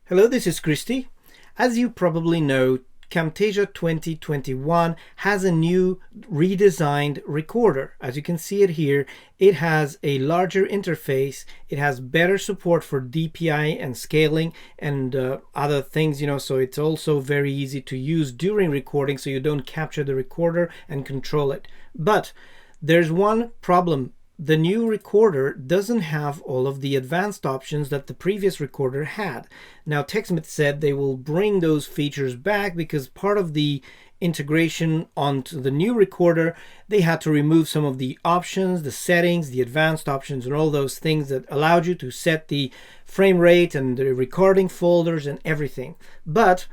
Hello, this is Christy. As you probably know, Camtasia 2021 has a new redesigned recorder. As you can see it here, it has a larger interface. It has better support for DPI and scaling and other things, so it's also very easy to use during recording, so you don't capture the recorder and control it. But there's one problem. The new recorder doesn't have all of the advanced options that the previous recorder had. Now, Techsmith said they will bring those features back because part of the integration onto the new recorder, they had to remove some of the options, the settings, the advanced options, and all those things that allowed you to set the frame rate and the recording folders and everything. But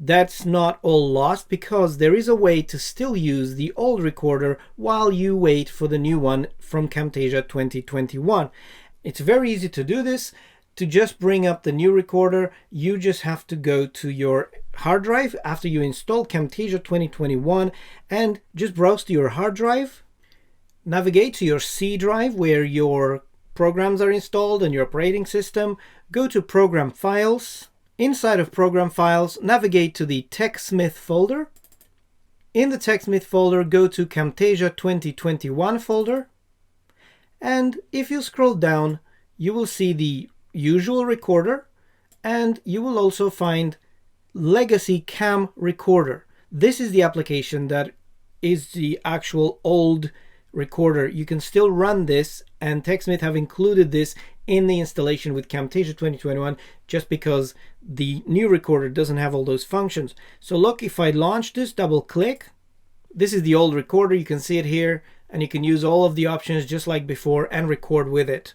that's not all lost, because there is a way to still use the old recorder while you wait for the new one from Camtasia 2021. It's very easy to do this. To just bring up the new recorder, you just have to go to your hard drive after you install Camtasia 2021 and just browse to your hard drive. Navigate to your C drive where your programs are installed and your operating system. Go to Program Files. Inside of Program Files, navigate to the Techsmith folder. In the Techsmith folder, go to Camtasia 2021 folder. And if you scroll down, you will see the usual recorder, and you will also find Legacy Cam Recorder. This is the application that is the actual old recorder. You can still run this, and Techsmith have included this in the installation with Camtasia 2021 just because the new recorder doesn't have all those functions. So look, if I launch this, double click, this is the old recorder. You can see it here, and you can use all of the options just like before and record with it.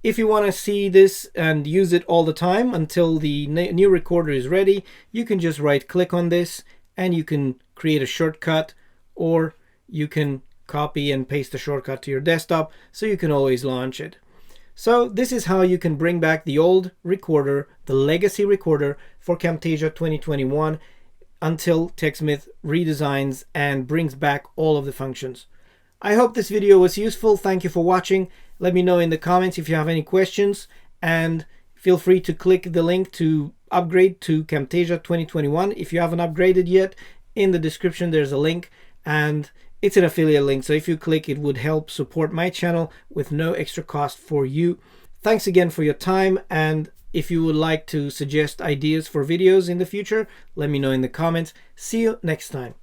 If you want to see this and use it all the time until the new recorder is ready, you can just right click on this and you can create a shortcut, or you can copy and paste the shortcut to your desktop so you can always launch it. So this is how you can bring back the old recorder, the legacy recorder for Camtasia 2021 until Techsmith redesigns and brings back all of the functions. I hope this video was useful. Thank you for watching. Let me know in the comments if you have any questions, and feel free to click the link to upgrade to Camtasia 2021 if you haven't upgraded yet. In the description there's a link, and it's an affiliate link, so if you click, it would help support my channel with no extra cost for you. Thanks again for your time, and if you would like to suggest ideas for videos in the future, let me know in the comments. See you next time.